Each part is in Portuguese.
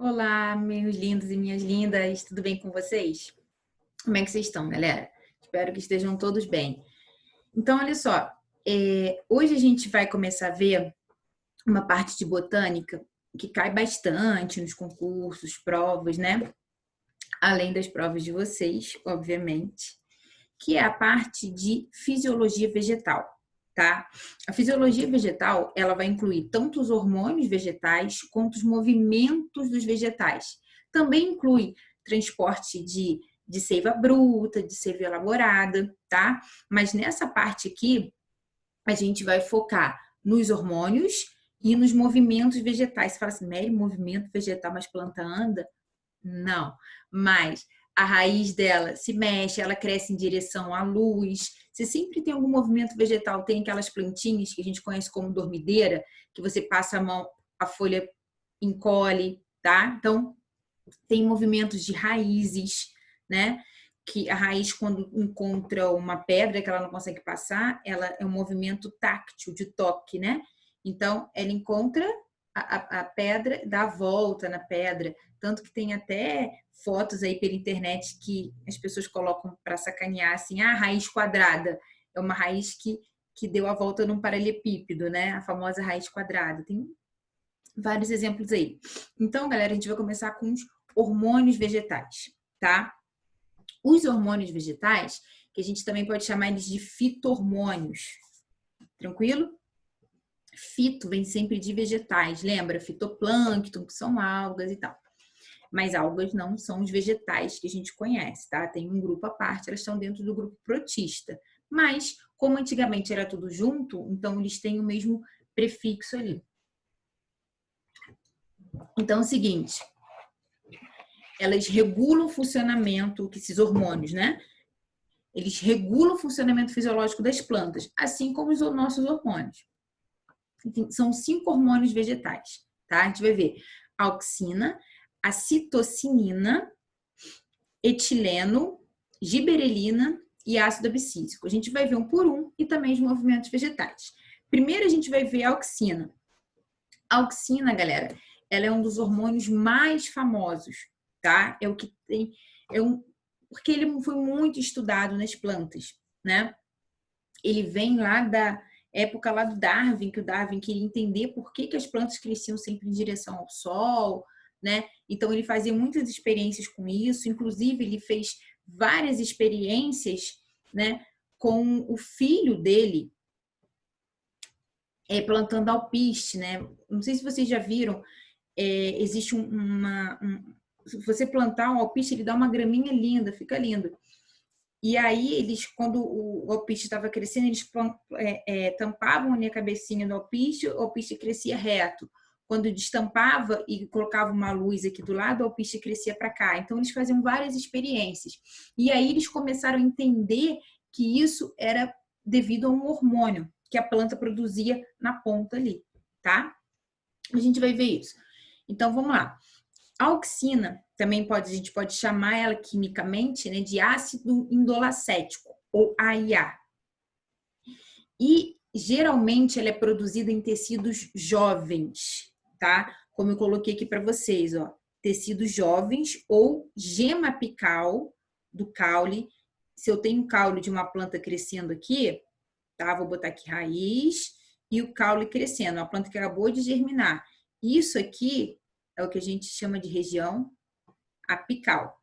Olá, meus lindos e minhas lindas, tudo bem com vocês? Como é que vocês estão, galera? Espero que estejam todos bem. Então, olha só, hoje a gente vai começar a ver uma parte de botânica que cai bastante nos concursos, provas, né? Além das provas de vocês, obviamente, que é a parte de fisiologia vegetal, tá? A fisiologia vegetal, ela vai incluir tanto os hormônios vegetais quanto os movimentos dos vegetais. Também inclui transporte de seiva bruta, de seiva elaborada, tá? Mas nessa parte aqui, a gente vai focar nos hormônios e nos movimentos vegetais. Você fala assim, Mary, movimento vegetal, mas planta anda? Não, mas a raiz dela se mexe, ela cresce em direção à luz. Você sempre tem algum movimento vegetal, tem aquelas plantinhas que a gente conhece como dormideira, que você passa a mão, a folha encolhe, tá? Então, tem movimentos de raízes, né? Que a raiz, quando encontra uma pedra que ela não consegue passar, ela é um movimento táctil, de toque, né? Então, ela encontra a pedra, dá a volta na pedra. Tanto que tem até fotos aí pela internet que as pessoas colocam para sacanear, assim, a raiz quadrada. É uma raiz que deu a volta num paralelepípedo, né? A famosa raiz quadrada. Tem vários exemplos aí. Então, galera, a gente vai começar com os hormônios vegetais, tá? Os hormônios vegetais, que a gente também pode chamar eles de fito-hormônios. Tranquilo? Fito vem sempre de vegetais, lembra? Fitoplâncton, que são algas e tal. Mas algas não são os vegetais que a gente conhece, tá? Tem um grupo à parte, elas estão dentro do grupo protista. Mas, como antigamente era tudo junto, então eles têm o mesmo prefixo ali. Então é o seguinte, elas regulam o funcionamento, esses hormônios, né? Eles regulam o funcionamento fisiológico das plantas, assim como os nossos hormônios. São 5 hormônios vegetais, tá? A gente vai ver a auxina, a citocinina, etileno, giberelina e ácido abscísico. A gente vai ver um por um e também os movimentos vegetais. Primeiro a gente vai ver a auxina. A auxina, galera, ela é um dos hormônios mais famosos, tá? É o que tem, porque ele foi muito estudado nas plantas, né? Ele vem lá da época lá do Darwin, que o Darwin queria entender por que as plantas cresciam sempre em direção ao sol, né? Então ele fazia muitas experiências com isso, inclusive ele fez várias experiências, né, com o filho dele, plantando alpiste, né? Não sei se vocês já viram, existe se você plantar um alpiste, ele dá uma graminha linda, fica lindo. E aí, eles, quando o alpiste estava crescendo, eles tampavam ali a cabecinha do alpiste, o alpiste crescia reto. Quando destampava e colocava uma luz aqui do lado, o alpiste crescia para cá. Então, eles faziam várias experiências. E aí, eles começaram a entender que isso era devido a um hormônio que a planta produzia na ponta ali, tá? A gente vai ver isso. Então, vamos lá. A auxina também a gente pode chamar ela quimicamente, né, de ácido indolacético, ou AIA. E geralmente ela é produzida em tecidos jovens, tá? Como eu coloquei aqui para vocês, ó, tecidos jovens ou gema apical do caule. Se eu tenho um caule de uma planta crescendo aqui, tá? Vou botar aqui raiz e o caule crescendo, a planta que acabou de germinar. Isso aqui é o que a gente chama de região apical.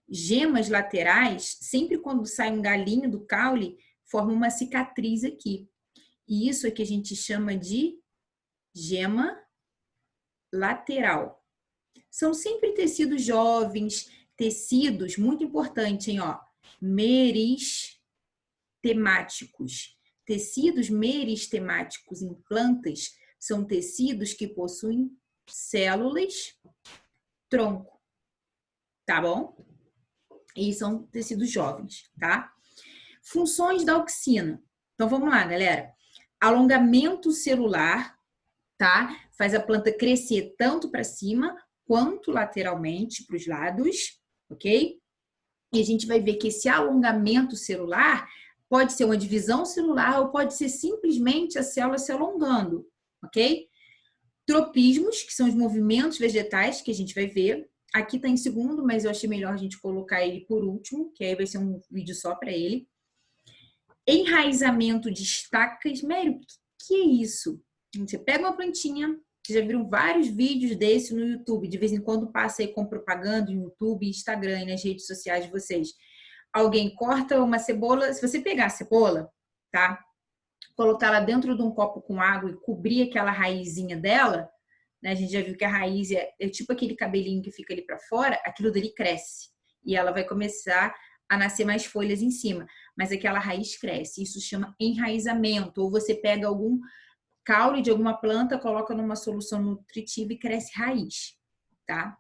Gemas laterais, sempre quando sai um galinho do caule, forma uma cicatriz aqui. E isso aqui a gente chama de gema lateral. São sempre tecidos jovens, tecidos, muito importante, hein, ó, meristemáticos. Tecidos meristemáticos em plantas são tecidos que possuem células tronco, tá bom? E são tecidos jovens, tá? Funções da auxina. Então, vamos lá, galera. Alongamento celular, tá? Faz a planta crescer tanto para cima quanto lateralmente para os lados, ok? E a gente vai ver que esse alongamento celular pode ser uma divisão celular ou pode ser simplesmente a célula se alongando, ok? Tropismos, que são os movimentos vegetais que a gente vai ver. Aqui está em segundo, mas eu achei melhor a gente colocar ele por último, que aí vai ser um vídeo só para ele. Enraizamento de estacas. Mério, o que é isso? Você pega uma plantinha, vocês já viram vários vídeos desse no YouTube, de vez em quando passa aí com propaganda no YouTube, Instagram e nas redes sociais de vocês. Alguém corta uma cebola, se você pegar a cebola, tá? Colocar ela dentro de um copo com água e cobrir aquela raizinha dela, né? A gente já viu que a raiz é tipo aquele cabelinho que fica ali para fora, aquilo dali cresce e ela vai começar a nascer mais folhas em cima, mas aquela raiz cresce, isso chama enraizamento. Ou você pega algum caule de alguma planta, coloca numa solução nutritiva e cresce raiz, tá?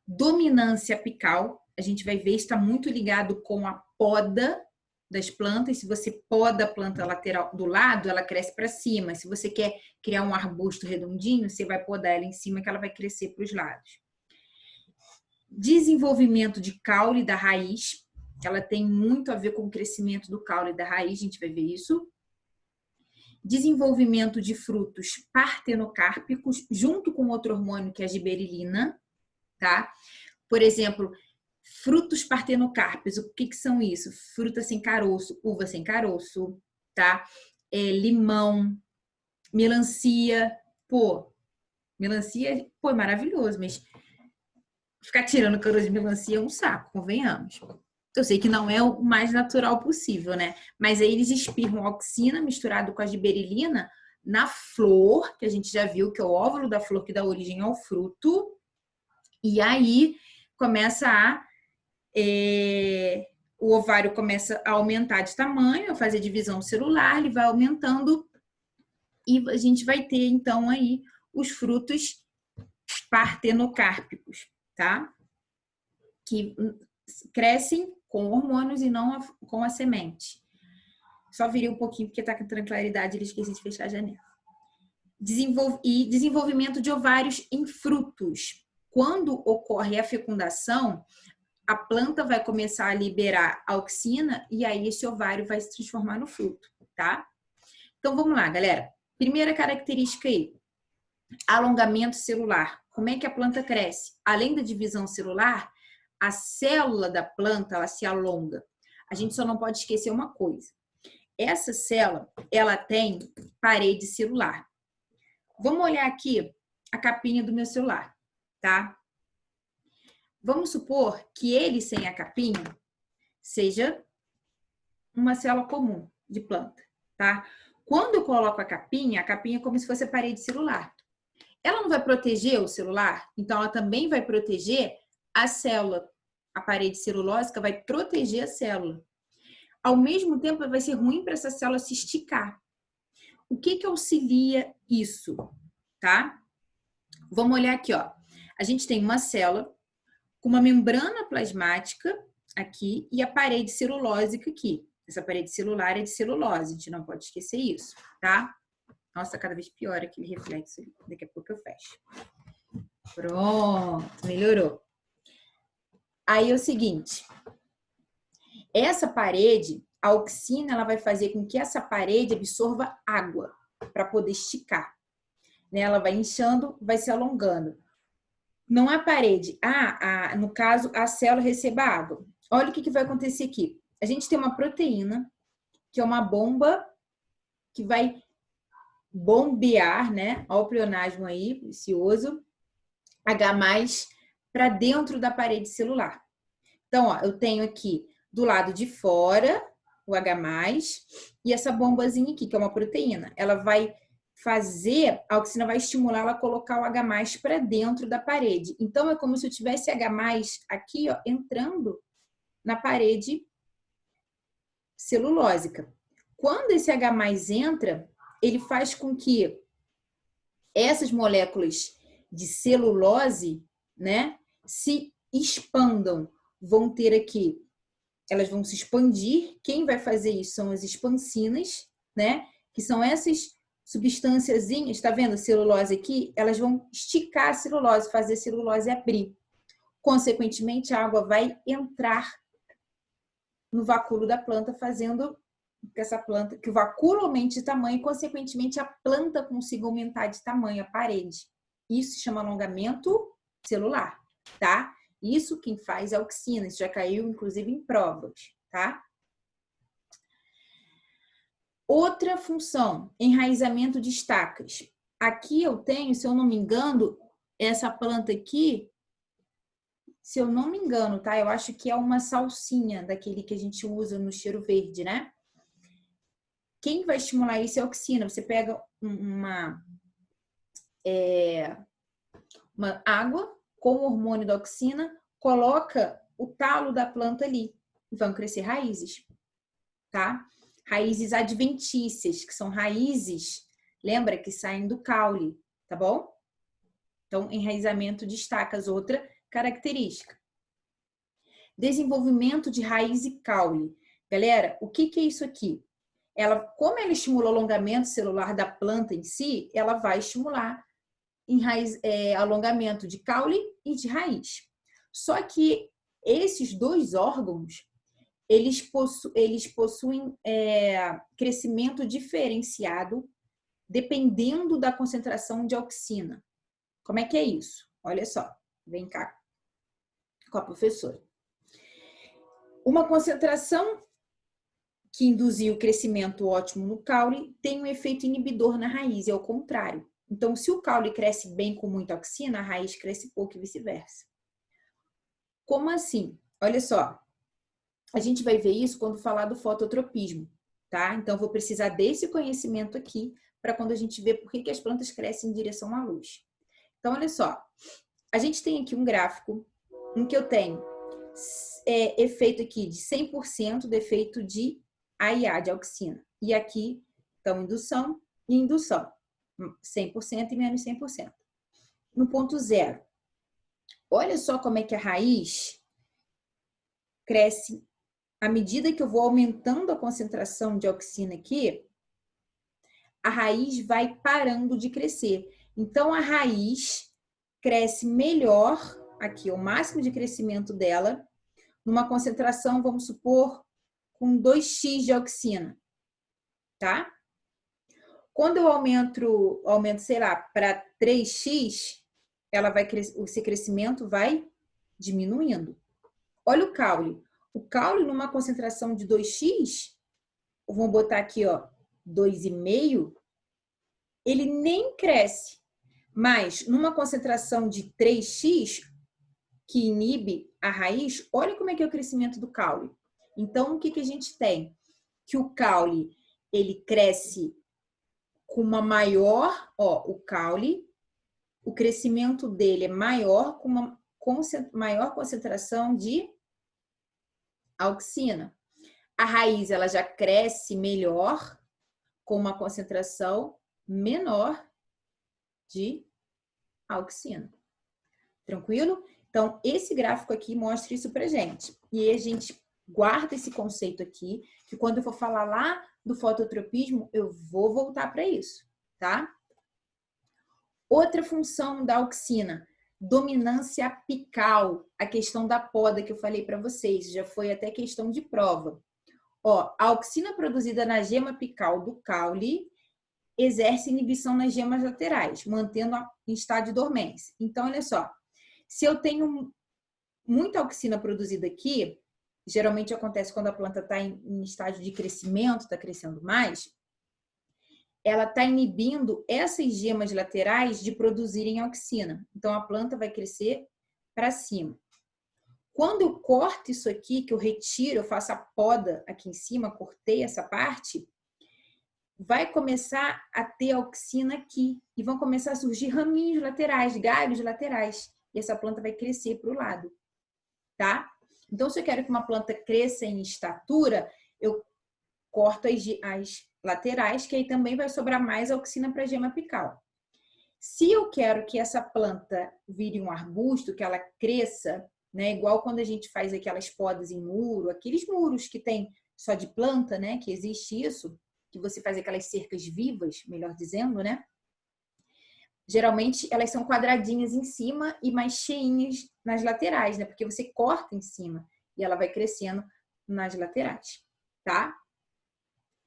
Dominância apical, a gente vai ver, está muito ligado com a poda das plantas. Se você poda a planta lateral do lado, ela cresce para cima. Se você quer criar um arbusto redondinho, você vai podar ela em cima, que ela vai crescer para os lados. Desenvolvimento de caule da raiz, ela tem muito a ver com o crescimento do caule da raiz, a gente vai ver isso. Desenvolvimento de frutos partenocárpicos, junto com outro hormônio que é a giberilina, tá? Por exemplo, frutos partenocárpicos, o que são isso? Fruta sem caroço, uva sem caroço, tá? Limão, melancia, melancia, é maravilhoso, mas ficar tirando caroço de melancia é um saco, convenhamos. Eu sei que não é o mais natural possível, né? Mas aí eles espirram auxina misturado com a giberilina na flor, que a gente já viu que é o óvulo da flor que dá origem ao fruto. E aí começa o ovário começa a aumentar de tamanho, a fazer divisão celular, ele vai aumentando e a gente vai ter então aí os frutos partenocárpicos, tá? Que crescem com hormônios e não com a semente. Só virei um pouquinho porque tá com claridade, ele esqueci de fechar a janela. Desenvolvimento de ovários em frutos. Quando ocorre a fecundação, a planta vai começar a liberar auxina e aí esse ovário vai se transformar no fruto, tá? Então vamos lá, galera. Primeira característica aí, alongamento celular. Como é que a planta cresce? Além da divisão celular, a célula da planta, ela se alonga. A gente só não pode esquecer uma coisa. Essa célula, ela tem parede celular. Vamos olhar aqui a capinha do meu celular, tá? Vamos supor que ele sem a capinha seja uma célula comum de planta, tá? Quando eu coloco a capinha é como se fosse a parede celular. Ela não vai proteger o celular, então ela também vai proteger a célula. A parede celulósica vai proteger a célula. Ao mesmo tempo, vai ser ruim para essa célula se esticar. O que auxilia isso, tá? Vamos olhar aqui, ó. A gente tem uma célula com uma membrana plasmática aqui e a parede celulósica aqui. Essa parede celular é de celulose, a gente não pode esquecer isso, tá? Nossa, cada vez pior aquele reflexo ali. Daqui a pouco eu fecho. Pronto, melhorou. Aí é o seguinte, essa parede, a auxina, ela vai fazer com que essa parede absorva água para poder esticar. Né? Ela vai inchando, vai se alongando. Não é a parede, no caso, a célula receba água. Olha o que vai acontecer aqui. A gente tem uma proteína, que é uma bomba que vai bombear, né? Olha o pleonasmo aí, precioso, H+, para dentro da parede celular. Então, ó, eu tenho aqui do lado de fora o H+, e essa bombazinha aqui, que é uma proteína. Ela vai fazer, a auxina vai estimular ela a colocar o H+ para dentro da parede. Então, é como se eu tivesse H+ aqui, ó, entrando na parede celulósica. Quando esse H+ entra, ele faz com que essas moléculas de celulose, né, se expandam. Vão ter aqui, elas vão se expandir. Quem vai fazer isso são as expansinas, né, que são essas substânciazinhas, tá vendo a celulose aqui? Elas vão esticar a celulose, fazer a celulose abrir. Consequentemente, a água vai entrar no vacúolo da planta, fazendo que essa planta, que o vacúolo aumente de tamanho e, consequentemente, a planta consiga aumentar de tamanho, a parede. Isso se chama alongamento celular, tá? Isso quem faz é a auxina, isso já caiu, inclusive, em provas, tá? Outra função, enraizamento de estacas. Aqui eu tenho, se eu não me engano, essa planta aqui, se eu não me engano, tá? Eu acho que é uma salsinha, daquele que a gente usa no cheiro verde, né? Quem vai estimular isso é a auxina. Você pega uma água com o hormônio da auxina, coloca o talo da planta ali. Vão crescer raízes, tá? Raízes adventícias, que são raízes, lembra, que saem do caule, tá bom? Então, enraizamento de estacas, outra característica. Desenvolvimento de raiz e caule. Galera, o que é isso aqui? Como ela estimula o alongamento celular da planta em si, ela vai estimular alongamento de caule e de raiz. Só que esses dois órgãos, eles possuem crescimento diferenciado dependendo da concentração de auxina. Como é que é isso? Olha só, vem cá com a professora. Uma concentração que induziu o crescimento ótimo no caule tem um efeito inibidor na raiz, é o contrário. Então, se o caule cresce bem com muita auxina, a raiz cresce pouco e vice-versa. Como assim? Olha só, a gente vai ver isso quando falar do fototropismo, tá? Então, vou precisar desse conhecimento aqui para quando a gente ver por que as plantas crescem em direção à luz. Então, olha só, a gente tem aqui um gráfico em que eu tenho efeito aqui de 100% do efeito de AIA, de auxina. E aqui, então, indução e indução. 100% e menos 100%. No ponto zero, olha só como é que a raiz cresce. À medida que eu vou aumentando a concentração de auxina aqui, a raiz vai parando de crescer. Então, a raiz cresce melhor, aqui, o máximo de crescimento dela, numa concentração, vamos supor, com 2x de auxina, tá? Quando eu aumento, sei lá, para 3x, esse crescimento vai diminuindo. Olha o caule. O caule, numa concentração de 2x, vamos botar aqui, ó, 2,5, ele nem cresce. Mas, numa concentração de 3x, que inibe a raiz, olha como é que é o crescimento do caule. Então, o que a gente tem? Que o caule, ele cresce com uma maior, ó, o caule, o crescimento dele é maior, com uma maior concentração de auxina. A raiz, ela já cresce melhor, com uma concentração menor de auxina. Tranquilo? Então, esse gráfico aqui mostra isso pra gente. E a gente guarda esse conceito aqui, que quando eu for falar lá do fototropismo, eu vou voltar para isso, tá? Outra função da auxina, dominância apical, a questão da poda que eu falei para vocês, já foi até questão de prova. Ó, a auxina produzida na gema apical do caule exerce inibição nas gemas laterais, mantendo em estado de dormência. Então, olha só, se eu tenho muita auxina produzida aqui, geralmente acontece quando a planta está em estágio de crescimento, está crescendo mais, ela está inibindo essas gemas laterais de produzirem auxina. Então, a planta vai crescer para cima. Quando eu corto isso aqui, que eu retiro, eu faço a poda aqui em cima, cortei essa parte, vai começar a ter auxina aqui e vão começar a surgir raminhos laterais, galhos laterais. E essa planta vai crescer para o lado, tá? Então, se eu quero que uma planta cresça em estatura, eu corto as laterais, que aí também vai sobrar mais auxina para a gema apical. Se eu quero que essa planta vire um arbusto, que ela cresça, né, igual quando a gente faz aquelas podas em muro, aqueles muros que tem só de planta, né, que existe isso, que você faz aquelas cercas vivas, melhor dizendo, né? Geralmente elas são quadradinhas em cima e mais cheinhas nas laterais, né? Porque você corta em cima e ela vai crescendo nas laterais, tá?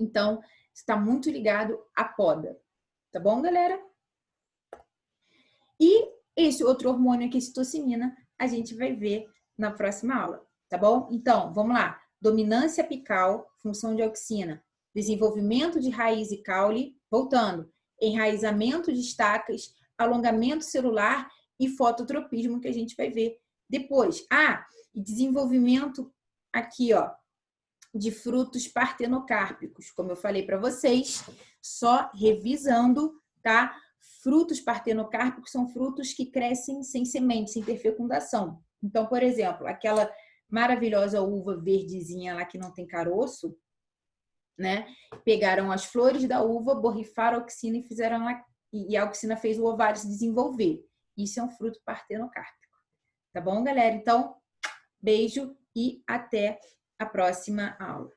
Então, está muito ligado à poda. Tá bom, galera? E esse outro hormônio aqui, citocitina, a gente vai ver na próxima aula, tá bom? Então, vamos lá. Dominância apical, função de auxina, desenvolvimento de raiz e caule, voltando, enraizamento de estacas, alongamento celular e fototropismo, que a gente vai ver depois. E desenvolvimento aqui, ó, de frutos partenocárpicos, como eu falei para vocês, só revisando, tá? Frutos partenocárpicos são frutos que crescem sem semente, sem ter fecundação. Então, por exemplo, aquela maravilhosa uva verdezinha lá que não tem caroço, né? Pegaram as flores da uva, borrifaram a auxina e fizeram lá, e a auxina fez o ovário se desenvolver. Isso é um fruto partenocárpico. Tá bom, galera? Então, beijo e até a próxima aula.